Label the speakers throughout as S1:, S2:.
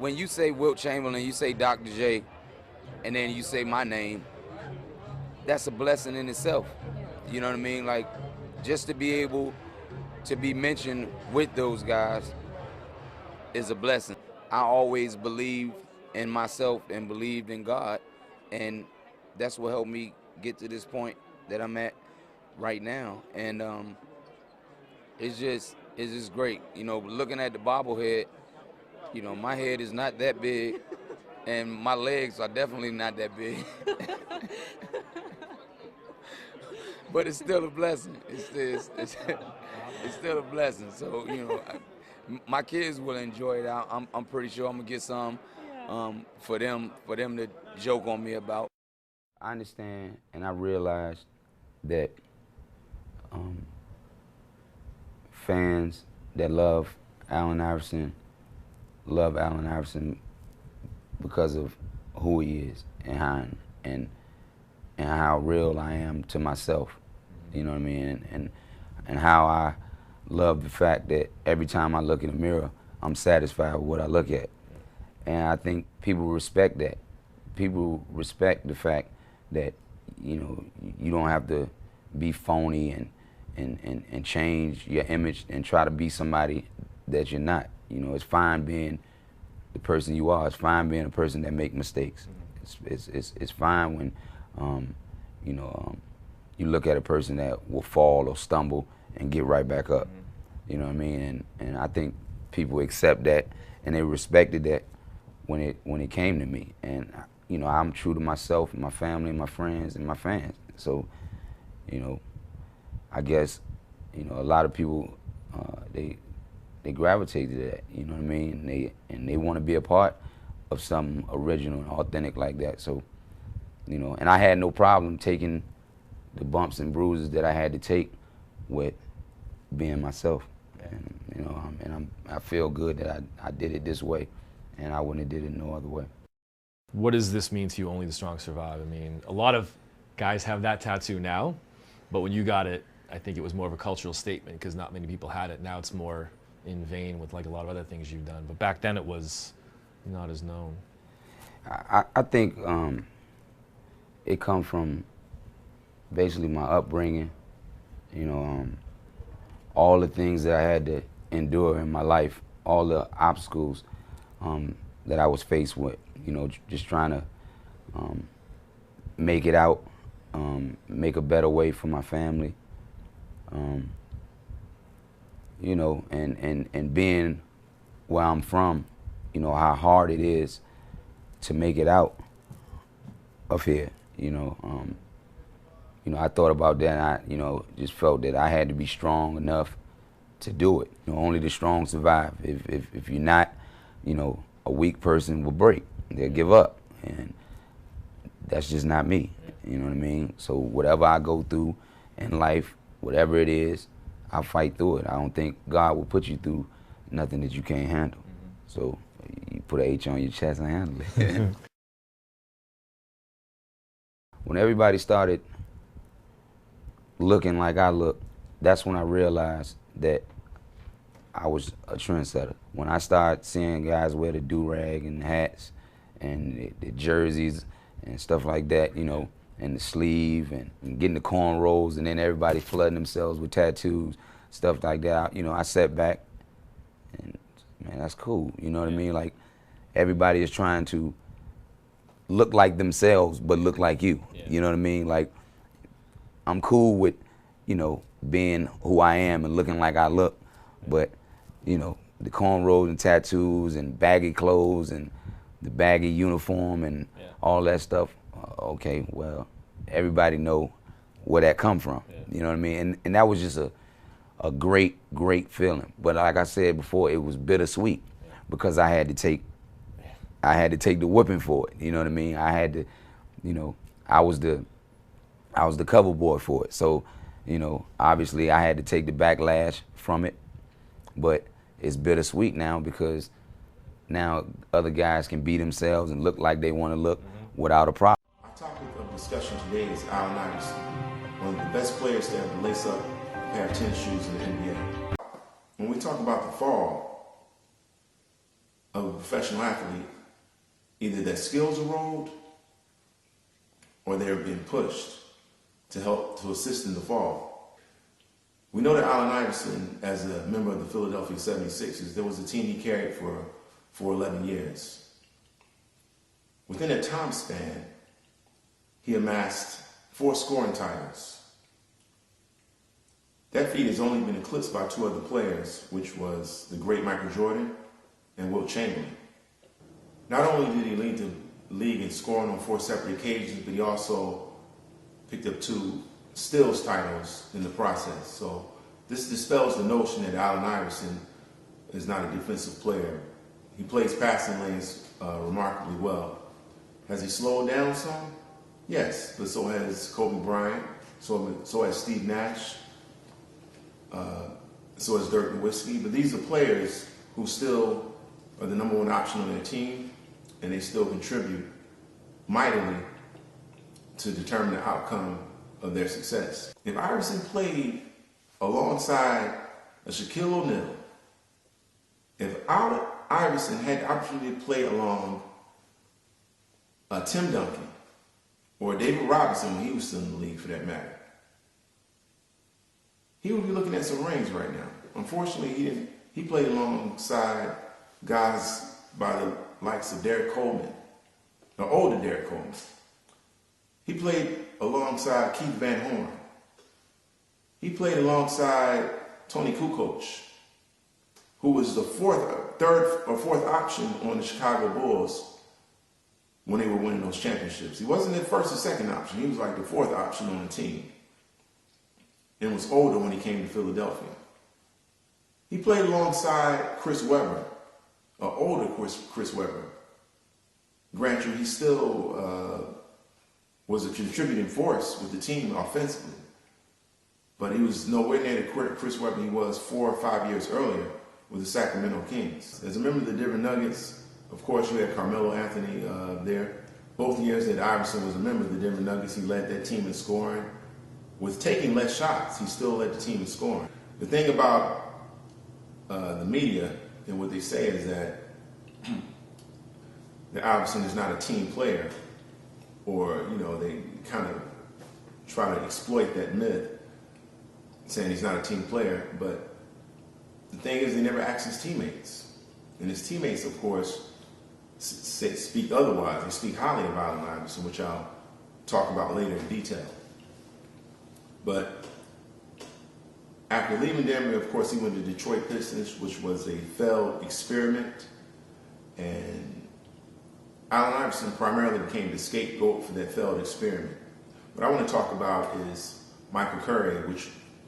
S1: when you say Wilt Chamberlain, you say Dr. J, and then you say my name, that's a blessing in itself. You know what I mean? Like, just to be able to be mentioned with those guys is a blessing. I always believed in myself and believed in God, and that's what helped me get to this point that I'm at right now. And it's just great. You know, looking at the bobblehead, you know, my head is not that big, and my legs are definitely not that big. But it's still a blessing. It's still a blessing. So, you know, my kids will enjoy it. I'm pretty sure I'm gonna get some for them to joke on me about. I understand, and I realize that fans that love Allen Iverson because of who he is and how real I am to myself. You know what I mean? And how I love the fact that every time I look in the mirror, I'm satisfied with what I look at. And I think people respect that. People respect the fact that, you know, you don't have to be phony and change your image and try to be somebody that you're not. You know, it's fine being the person you are. It's fine being a person that make mistakes. It's fine when, you know, you look at a person that will fall or stumble and get right back up. You know what I mean? And I think people accept that and they respected that when it came to me. And you know, I'm true to myself and my family and my friends and my fans. So, you know, I guess, you know, a lot of people they gravitate to that. You know what I mean? They want to be a part of something original and authentic like that. So, you know, and I had no problem taking the bumps and bruises that I had to take with being myself. And, you know, I feel good that I did it this way, and I wouldn't have did it no other way.
S2: What does this mean to you, only the strong survive? I mean, a lot of guys have that tattoo now, but when you got it, I think it was more of a cultural statement because not many people had it. Now it's more in vain with like a lot of other things you've done, but back then it was not as known.
S1: I think it come from basically my upbringing, you know, all the things that I had to endure in my life, all the obstacles that I was faced with, you know, just trying to make it out, make a better way for my family, you know, and being where I'm from, you know, how hard it is to make it out of here, you know. You know, I thought about that, and I, you know, just felt that I had to be strong enough to do it. You know, only the strong survive. If you're not, you know, a weak person will break. They'll give up, and that's just not me. You know what I mean? So whatever I go through in life, whatever it is, I'll fight through it. I don't think God will put you through nothing that you can't handle. So you put an H on your chest and handle it. When everybody started looking like I look, that's when I realized that I was a trendsetter. When I started seeing guys wear the do-rag and hats and the jerseys and stuff like that, you know, and the sleeve and getting the cornrows, and then everybody flooding themselves with tattoos, stuff like that, you know, I sat back and, man, that's cool. You know what I mean? Like, everybody is trying to look like themselves but look like you. You know what I mean? Like, I'm cool with, you know, being who I am and looking like I look, but, you know, the cornrows and tattoos and baggy clothes and the baggy uniform and all that stuff, okay, well, everybody know where that come from. You know what I mean? And that was just a great, great feeling. But like I said before, it was bittersweet because I had to take the whipping for it. You know what I mean? I had to, you know, I was the cover boy for it. So, you know, obviously I had to take the backlash from it, but it's bittersweet now because now other guys can be themselves and look like they want to look without a problem.
S3: Our topic of discussion today is Allen Iverson, one of the best players to ever lace up a pair of tennis shoes in the NBA. When we talk about the fall, of a professional athlete, either their skills erode or they're being pushed to help to assist in the fall. We know that Allen Iverson, as a member of the Philadelphia 76ers, there was a team he carried for 11 years. Within that time span, he amassed 4 scoring titles. That feat has only been eclipsed by 2 other players, which was the great Michael Jordan and Wilt Chamberlain. Not only did he lead the league in scoring on 4 separate occasions, but he also picked up 2 steals titles in the process. So this dispels the notion that Allen Iverson is not a defensive player. He plays passing lanes remarkably well. Has he slowed down some? Yes, but so has Kobe Bryant, so has Steve Nash, so has Dirk Nowitzki. But these are players who still are the number 1 option on their team, and they still contribute mightily to determine the outcome of their success. If Iverson played alongside a Shaquille O'Neal, if Allen Iverson had the opportunity to play along Tim Duncan or David Robinson when he was still in the league for that matter, he would be looking at some rings right now. Unfortunately, he didn't. He played alongside guys by the likes of Derek Coleman, the older Derek Coleman. He played alongside Keith Van Horn. He played alongside Tony Kukoc, who was the third or fourth option on the Chicago Bulls when they were winning those championships. He wasn't the first or second option. He was like the 4th option on the team, and was older when he came to Philadelphia. He played alongside Chris Webber, an older Chris Webber. Granted, he still was a contributing force with the team offensively, but he was nowhere near the Chris Webber he was 4 or 5 years earlier with the Sacramento Kings. As a member of the Denver Nuggets, of course, you had Carmelo Anthony there. Both years that Iverson was a member of the Denver Nuggets, he led that team in scoring. With taking less shots, he still led the team in scoring. The thing about the media and what they say is that Iverson is not a team player, or they kind of try to exploit that myth, saying he's not a team player. But the thing is, they never ask his teammates, and his teammates, of course, speak otherwise. They speak highly of Allen Iverson, which I'll talk about later in detail. But after leaving Denver, of course, he went to Detroit Pistons, which was a failed experiment. And Allen Iverson primarily became the scapegoat for that failed experiment. What I want to talk about is Michael Curry,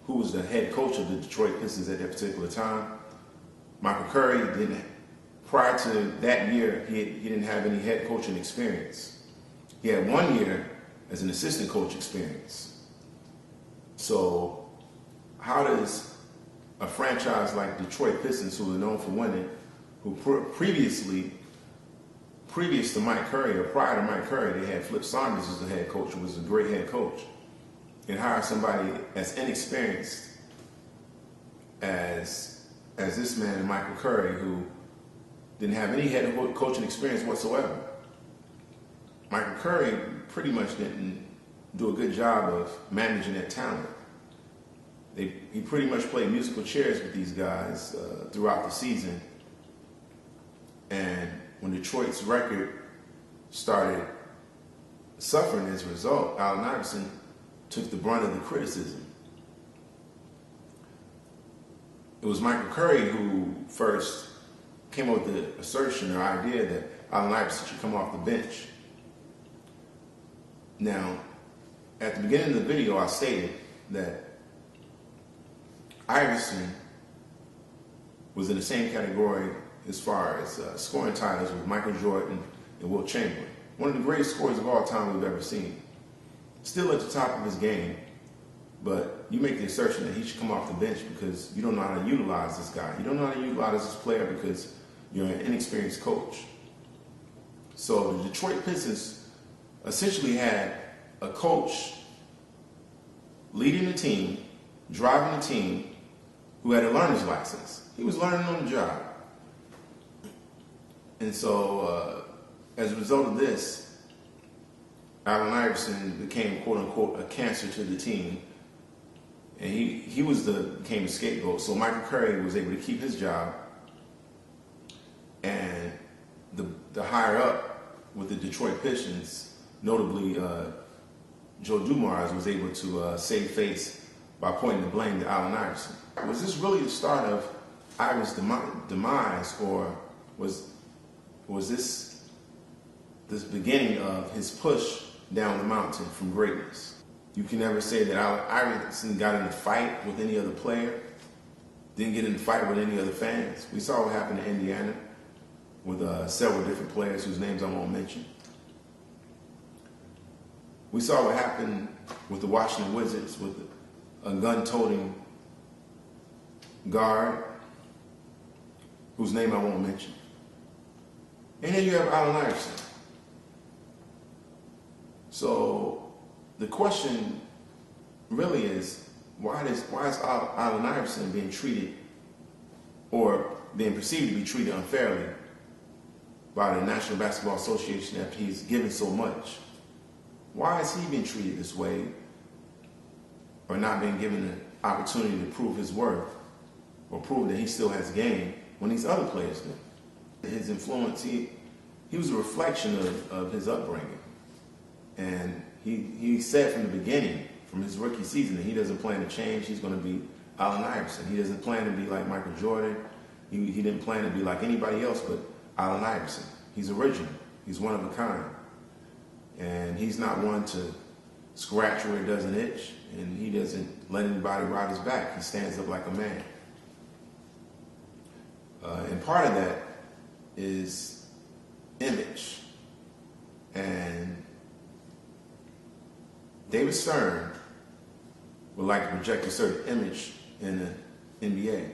S3: who was the head coach of the Detroit Pistons at that particular time. Michael Curry prior to that year, he didn't have any head coaching experience. He had 1 year as an assistant coach experience. So how does a franchise like Detroit Pistons, who are known for winning, who previous to Mike Curry, or prior to Mike Curry, they had Flip Saunders as the head coach, who was a great head coach, and hire somebody as inexperienced as this man, Michael Curry, who didn't have any head coaching experience whatsoever. Michael Curry pretty much didn't do a good job of managing that talent. He pretty much played musical chairs with these guys throughout the season. And when Detroit's record started suffering as a result, Allen Iverson took the brunt of the criticism. It was Michael Curry who first came up with the assertion or idea that Allen Iverson should come off the bench. Now, at the beginning of the video, I stated that Iverson was in the same category as far as scoring titles with Michael Jordan and Wilt Chamberlain. One of the greatest scorers of all time we've ever seen. Still at the top of his game, but you make the assertion that he should come off the bench because you don't know how to utilize this guy. You don't know how to utilize this player because you're an inexperienced coach. So the Detroit Pistons essentially had a coach leading the team, driving the team, who had a learner's license. He was learning on the job. And so, as a result of this, Allen Iverson became, quote unquote, a cancer to the team. And he became a scapegoat. So Michael Curry was able to keep his job. And the higher up with the Detroit Pistons, notably Joe Dumars, was able to save face by pointing the blame to Allen Iverson. Was this really the start of Iverson's demise, or was this beginning of his push down the mountain from greatness? You can never say that Allen Iverson got in a fight with any other player, didn't get in a fight with any other fans. We saw what happened in Indiana with several different players whose names I won't mention. We saw what happened with the Washington Wizards with a gun-toting guard whose name I won't mention. And then you have Allen Iverson. So the question really is, why is Allen Iverson being treated, or being perceived to be treated unfairly by the National Basketball Association after he's given so much? Why is he being treated this way, or not being given the opportunity to prove his worth or prove that he still has game when these other players do? His influence, he was a reflection of his upbringing. And he said from the beginning, from his rookie season, that he doesn't plan to change. He's going to be Allen Iverson. He doesn't plan to be like Michael Jordan. He didn't plan to be like anybody else but Allen Iverson. He's original. He's one of a kind. And he's not one to scratch where it doesn't itch, and he doesn't let anybody ride his back. He stands up like a man. And part of that is image. And David Stern would like to project a certain image in the NBA,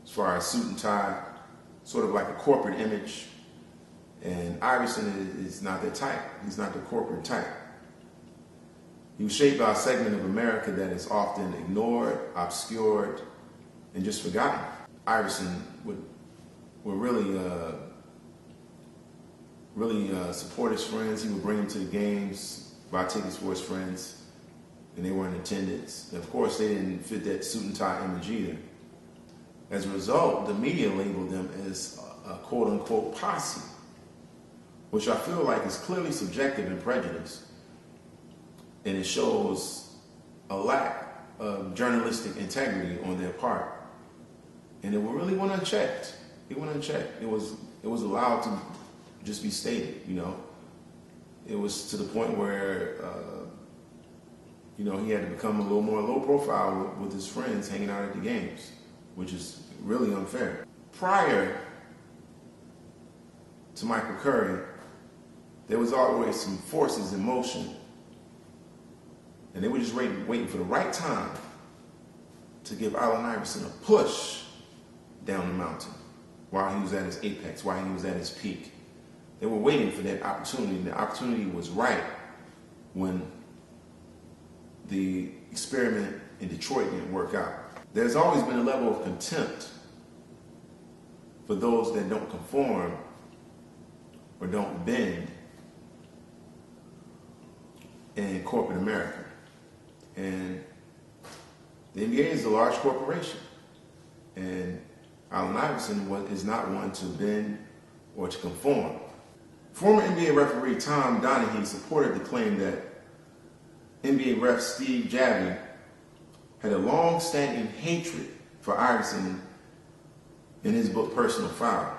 S3: as far as suit and tie, sort of like a corporate image. And Iverson is not that type. He's not the corporate type. He was shaped by a segment of America that is often ignored, obscured, and just forgotten. Iverson would really support his friends. He would bring them to the games, buy tickets for his friends, and they were in attendance. And of course, they didn't fit that suit and tie image either. As a result, the media labeled them as a quote-unquote posse, which I feel like is clearly subjective and prejudiced. And it shows a lack of journalistic integrity on their part. And it really went unchecked. It went unchecked. It was allowed to just be stated, you know. It was to the point where, he had to become a little more low profile with his friends hanging out at the games, which is really unfair. Prior to Michael Curry, there was always some forces in motion, and they were just waiting for the right time to give Allen Iverson a push down the mountain while he was at his apex, while he was at his peak. They were waiting for that opportunity, and the opportunity was right when the experiment in Detroit didn't work out. There's always been a level of contempt for those that don't conform or don't bend in corporate America. And the NBA is a large corporation. And Allen Iverson is not one to bend or to conform. Former NBA referee Tom Donahue supported the claim that NBA ref Steve Javie had a long-standing hatred for Iverson in his book Personal Foul.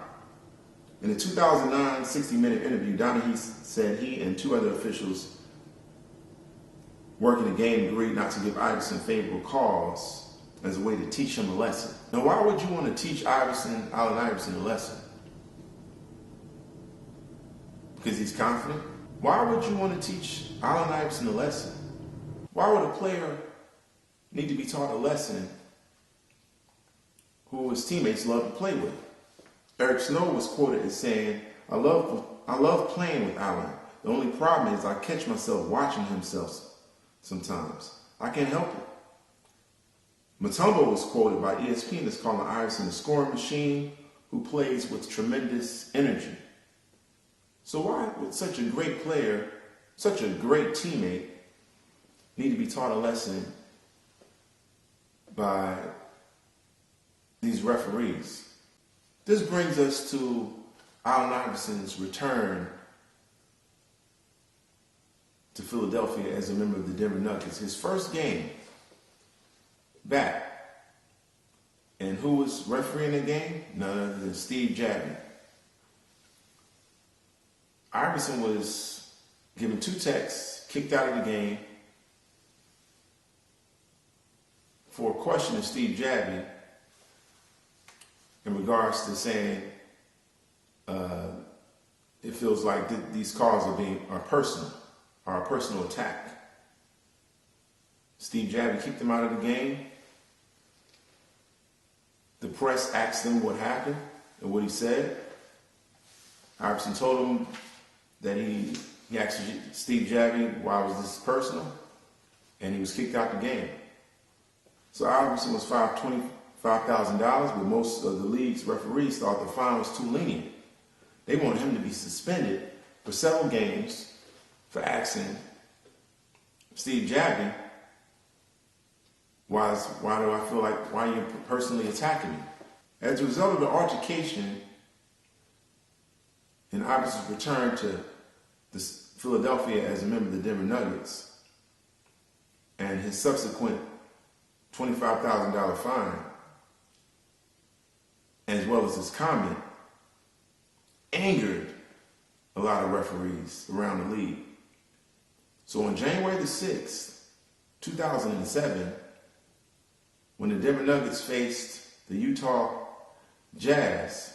S3: In a 2009 60-minute interview, Donahue said he and two other officials working the game agreed not to give Iverson favorable calls as a way to teach him a lesson. Now, why would you want to teach Allen Iverson a lesson? Because he's confident? Why would you want to teach Allen Iverson a lesson? Why would a player need to be taught a lesson who his teammates love to play with? Eric Snow was quoted as saying, I love playing with Allen. The only problem is I catch myself watching himself sometimes. I can't help it. Mutombo was quoted by ESPN as calling Iverson a scoring machine who plays with tremendous energy. So why would such a great player, such a great teammate, need to be taught a lesson by these referees? This brings us to Allen Iverson's return to Philadelphia as a member of the Denver Nuggets. His first game back. And who was refereeing the game? None other than Steve Javie. Iverson was given 2 texts, kicked out of the game for a question of Steve Javie in regards to saying it feels like these calls are personal, are a personal attack. Steve Javie kicked him out of the game. The press asked him what happened and what he said. Iverson told him that he asked Steve Javie, why was this personal? And he was kicked out the game. So Iverson was fined $25,000, but most of the league's referees thought the fine was too lenient. They wanted him to be suspended for several games for asking Steve Javie, why do I feel like, why are you personally attacking me? As a result of the altercation and Iverson's return to Philadelphia as a member of the Denver Nuggets and his subsequent $25,000 fine, as well as his comment, angered a lot of referees around the league. So on January the 6th, 2007, when the Denver Nuggets faced the Utah Jazz,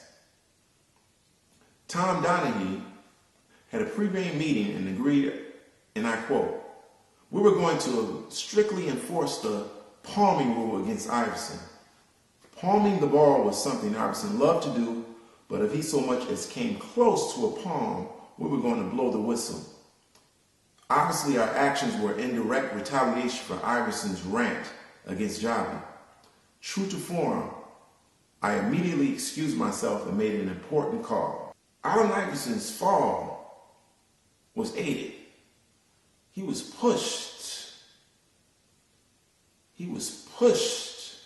S3: Tom Donaghy had a pre-game meeting and agreed, and I quote, "We were going to strictly enforce the palming rule against Iverson. Palming the ball was something Iverson loved to do, but if he so much as came close to a palm, we were going to blow the whistle. Obviously, our actions were in direct retaliation for Iverson's rant against Javie. True to form, I immediately excused myself and made an important call. Allen Iverson's fall was aided. He was pushed. He was pushed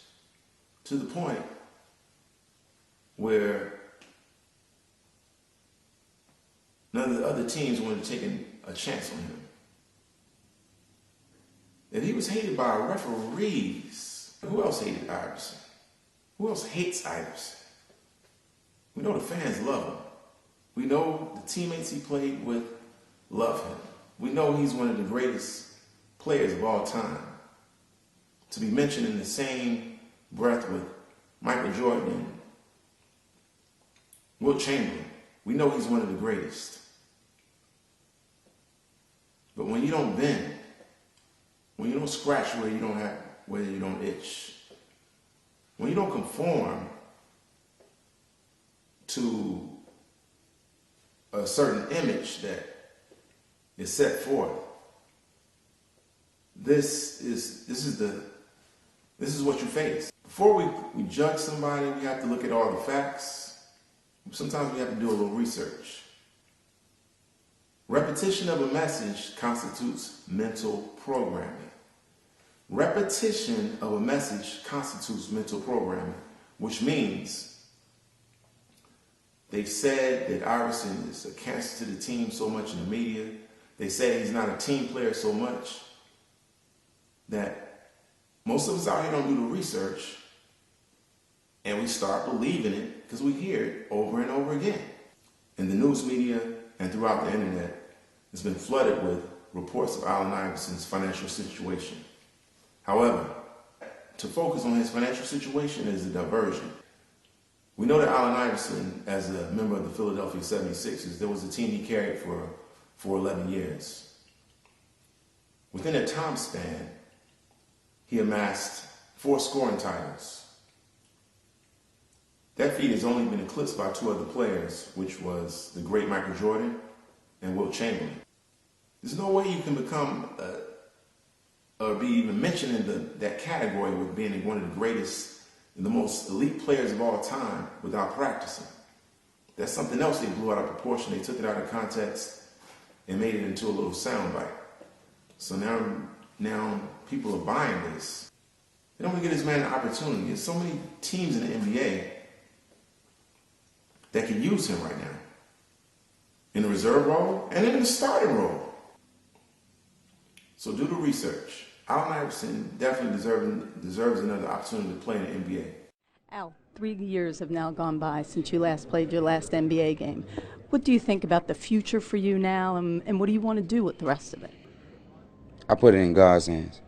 S3: to the point where none of the other teams wanted to take a chance on him. And he was hated by referees. Who else hated Iverson? Who else hates Iverson? We know the fans love him. We know the teammates he played with love him. We know he's one of the greatest players of all time. To be mentioned in the same breath with Michael Jordan and Wilt Chamberlain, we know he's one of the greatest. But when you don't bend, when you don't scratch where you don't itch, when you don't conform to a certain image that is set forth, this is what you face. Before we judge somebody, we have to look at all the facts. Sometimes we have to do a little research. Repetition of a message constitutes mental programming. Repetition of a message constitutes mental programming, which means they've said that Iverson is a cancer to the team so much in the media. They say he's not a team player so much that most of us out here don't do the research, and we start believing it because we hear it over and over again. In the news media and throughout the internet, it's been flooded with reports of Allen Iverson's financial situation. However, to focus on his financial situation is a diversion. We know that Allen Iverson, as a member of the Philadelphia 76ers, there was a team he carried for 11 years. Within that time span, he amassed 4 scoring titles. That feat has only been eclipsed by 2 other players, which was the great Michael Jordan and Wilt Chamberlain. There's no way you can become or be even mentioned in that category with being one of the greatest the most elite players of all time without practicing. That's something else they blew out of proportion. They took it out of context and made it into a little soundbite. So now people are buying this. They don't want to give this man an opportunity. There's so many teams in the NBA that can use him right now. In the reserve role and in the starting role. So do the research. Allen Iverson definitely deserves another opportunity to play in the NBA.
S4: Al, 3 years have now gone by since you last played your last NBA game. What do you think about the future for you now, and what do you want to do with the rest of it?
S1: I put it in God's hands.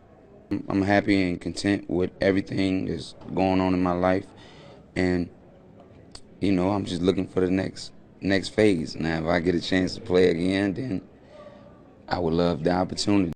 S1: I'm happy and content with everything that's going on in my life, and you know, I'm just looking for the next phase. Now, if I get a chance to play again, then I would love the opportunity.